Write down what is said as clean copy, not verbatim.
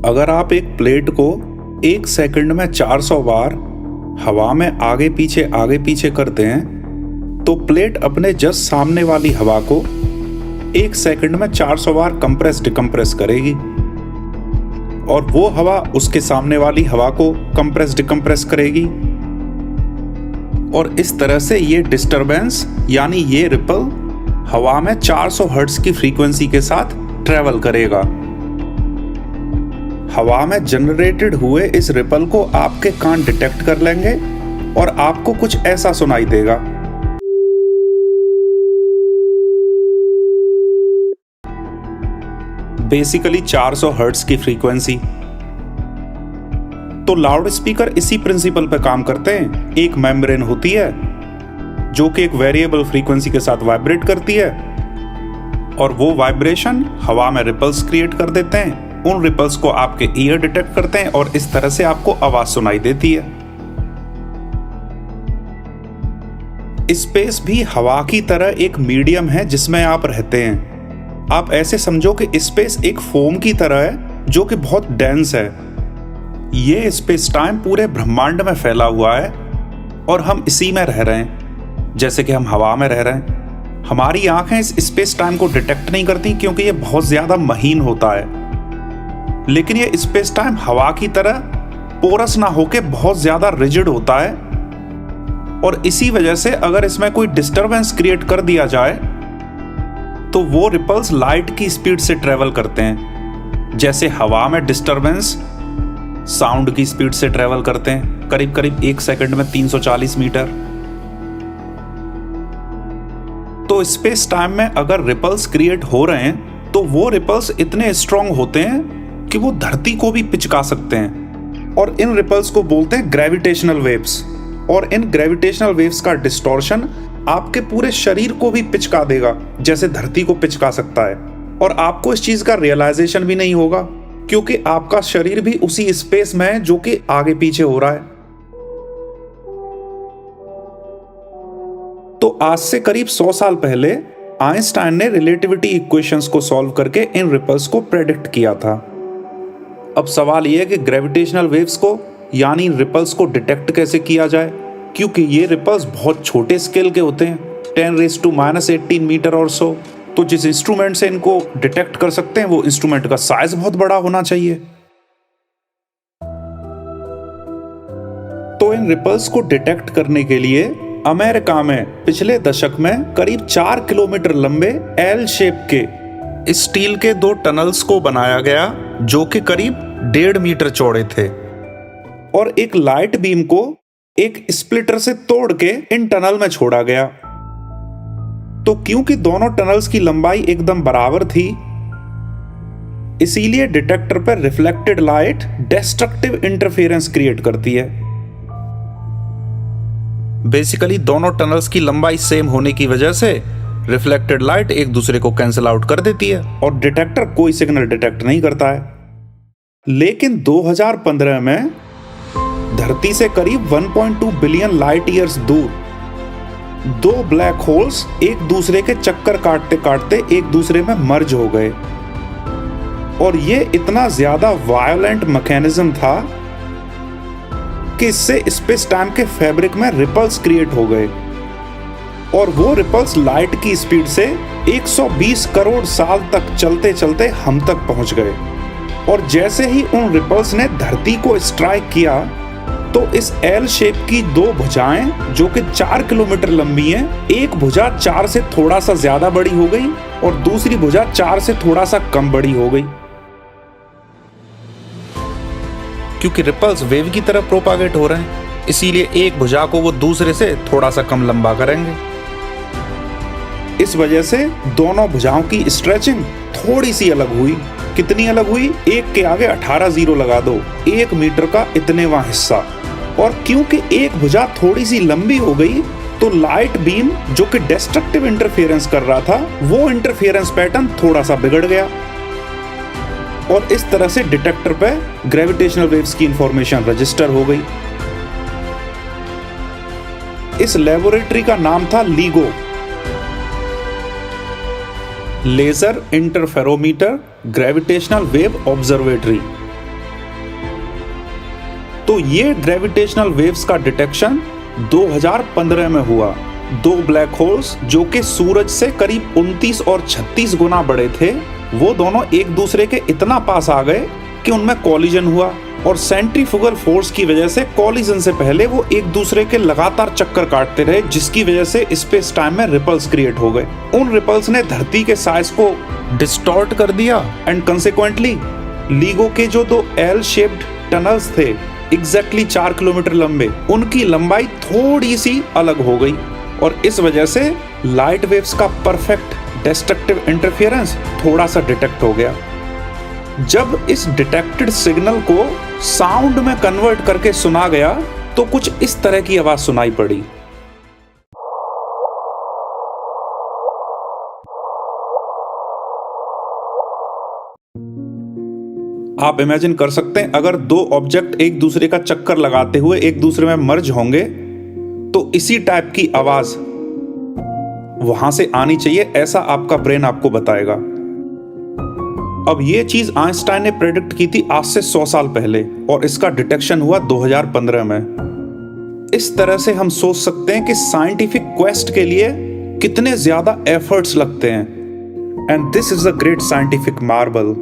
अगर आप एक प्लेट को 1 सेकंड में 400 बार हवा में आगे पीछे करते हैं तो प्लेट अपने जस्ट सामने वाली हवा को 1 सेकंड में 400 बार कंप्रेस डिकम्प्रेस करेगी और वो हवा उसके सामने वाली हवा को कंप्रेस डिकम्प्रेस करेगी। और इस तरह से ये डिस्टरबेंस यानी ये रिपल हवा में 400 हर्ट्ज की फ्रीक्वेंसी के साथ ट्रेवल करेगा। हवा में जनरेटेड हुए इस रिपल को आपके कान डिटेक्ट कर लेंगे और आपको कुछ ऐसा सुनाई देगा। बेसिकली 400 हर्ट्ज की फ्रीक्वेंसी। तो लाउड स्पीकर इसी प्रिंसिपल पे काम करते हैं। एक मेम्ब्रेन होती है जो कि एक वेरिएबल फ्रीक्वेंसी के साथ वाइब्रेट करती है और वो वाइब्रेशन हवा में रिपल्स क्रिएट कर देते हैं। उन रिपल्स को आपके ईयर डिटेक्ट करते हैं और इस तरह से आपको आवाज सुनाई देती है। स्पेस भी हवा की तरह एक मीडियम है जिसमें आप रहते हैं। आप ऐसे समझो कि स्पेस एक फोम की तरह है जो कि बहुत डेंस है। ये स्पेस टाइम पूरे ब्रह्मांड में फैला हुआ है और हम इसी में रह रहे हैं जैसे कि हम हवा में रह रहे हैं। हमारी आंखें इस स्पेस टाइम को डिटेक्ट नहीं करती क्योंकि ये बहुत ज्यादा महीन होता है, लेकिन ये स्पेस टाइम हवा की तरह पोरस ना होके बहुत ज्यादा रिजिड होता है और इसी वजह से अगर इसमें कोई डिस्टरबेंस क्रिएट कर दिया जाए तो वो रिपल्स लाइट की स्पीड से ट्रेवल करते हैं। जैसे हवा में डिस्टरबेंस साउंड की स्पीड से ट्रेवल करते हैं, करीब करीब 1 सेकंड में 340 मीटर। तो स्पेस टाइम में अगर रिपल्स क्रिएट हो रहे हैं तो वो रिपल्स इतने स्ट्रॉन्ग होते हैं कि वो धरती को भी पिचका सकते हैं और इन रिपल्स को बोलते हैं ग्रेविटेशनल वेव्स। और इन ग्रेविटेशनल वेव्स का डिस्टॉर्शन आपके पूरे शरीर को भी पिचका देगा जैसे धरती को पिचका सकता है और आपको इस चीज का रियलाइजेशन भी नहीं होगा क्योंकि आपका शरीर भी उसी स्पेस में है जो कि आगे पीछे हो रहा है। तो आज से करीब 100 साल पहले आइंस्टाइन ने रिलेटिविटी इक्वेशंस को सॉल्व करके इन रिपल्स को प्रेडिक्ट किया था। अब सवाल यह है कि ग्रेविटेशनल वेव्स को यानी रिपल्स को डिटेक्ट कैसे किया जाए, क्योंकि ये रिपल्स बहुत छोटे स्केल के होते हैं, 10⁻⁻18 मीटर और सो। तो जिस इंस्ट्रूमेंट से इनको डिटेक्ट कर सकते हैं वो इंस्ट्रूमेंट का साइज बहुत बड़ा होना चाहिए। तो इन रिपल्स को डिटेक्ट करने के लिए अमेरिका में पिछले दशक में करीब 4 किलोमीटर लंबे एल शेप के स्टील के 2 टनल्स को बनाया गया जो कि करीब 1.5 मीटर चौड़े थे और एक लाइट बीम को एक स्प्लिटर से तोड़ के इन टनल में छोड़ा गया। तो क्योंकि दोनों टनल्स की लंबाई एकदम बराबर थी इसीलिए डिटेक्टर पर reflected light destructive interference create करती है। बेसिकली दोनों टनल्स की लंबाई सेम होने की वजह से रिफ्लेक्टेड लाइट एक दूसरे को कैंसिल आउट कर देती है और डिटेक्टर कोई सिग्नल डिटेक्ट नहीं करता है। लेकिन 2015 में धरती से करीब 1.2 बिलियन लाइट ईयर्स दूर 2 ब्लैक होल्स एक दूसरे के चक्कर काटते काटते एक दूसरे में मर्ज हो गए और ये इतना ज्यादा वायलेंट मैकेनिज्म था कि इससे स्पेस टाइम के फैब्रिक में रिपल्स क्रिएट हो गए और वो रिपल्स लाइट की स्पीड से 120 करोड़ साल तक चलते चलते हम तक पहुंच गए। और जैसे ही उन रिपल्स ने धरती को स्ट्राइक किया तो इस एल शेप की 2 भुजाएं जो कि 4 किलोमीटर लंबी हैं, एक भुजा 4 से थोड़ा सा ज्यादा बड़ी हो गई और दूसरी भुजा 4 से थोड़ा सा कम बड़ी हो गई। क्योंकि रिपल्स वेव की तरह प्रोपागेट हो रहे हैं इसीलिए एक भुजा को वो दूसरे से थोड़ा सा कम लंबा करेंगे। इस वजह से दोनों भुजाओं की स्ट्रेचिंग थोड़ी सी अलग हुई। कितनी अलग हुई? एक के आगे 18 जीरो लगा दो, 1 मीटर का इतनेवां हिस्सा। और क्योंकि एक भुजा थोड़ी सी लंबी हो गई तो लाइट बीम जो कि डिस्ट्रक्टिव इंटरफेरेंस कर रहा था वो इंटरफेरेंस पैटर्न थोड़ा सा बिगड़ गया और इस तरह से डिटेक्टर पे ग्रेविटेशनल वेव्स की इंफॉर्मेशन रजिस्टर हो गई। इस लेबोरेटरी का नाम था LIGO, laser interferometer gravitational wave observatory. तो ये ग्रेविटेशनल वेव्स का डिटेक्शन 2015 में हुआ। दो ब्लैक होल्स जो कि सूरज से करीब 29 और 36 गुना बड़े थे, वो दोनों एक दूसरे के इतना पास आ गए कि उनमें कॉलिजन हुआ और सेंट्रीफ्यूगल फोर्स की वजह से कॉलिजन से पहले वो एक दूसरे के लगातार चक्कर काटते रहे, जिसकी वजह से स्पेस टाइम में रिपल्स क्रिएट हो गए। उन रिपल्स ने धरती के साइज को डिस्टॉर्ट कर दिया एंड कंसेक्वेंटली लीगो के जो दो एल शेप्ड टनल्स थे एग्जैक्टली 4 किलोमीटर लंबे, उनकी लंबाई थोड़ी सी अलग हो गई और इस वजह से लाइट वेव्स का परफेक्ट डिस्ट्रक्टिव इंटरफेरेंस थोड़ा सा डिटेक्ट हो गया। जब इस डिटेक्टेड सिग्नल को साउंड में कन्वर्ट करके सुना गया तो कुछ इस तरह की आवाज सुनाई पड़ी। आप इमेजिन कर सकते हैं अगर दो ऑब्जेक्ट एक दूसरे का चक्कर लगाते हुए एक दूसरे में मर्ज होंगे तो इसी टाइप की आवाज वहां से आनी चाहिए, ऐसा आपका ब्रेन आपको बताएगा। अब ये चीज आइंस्टाइन ने प्रेडिक्ट की थी आज से 100 साल पहले और इसका डिटेक्शन हुआ 2015 में। इस तरह से हम सोच सकते हैं कि साइंटिफिक क्वेस्ट के लिए कितने ज्यादा एफर्ट्स लगते हैं। And this is a great scientific Marvel.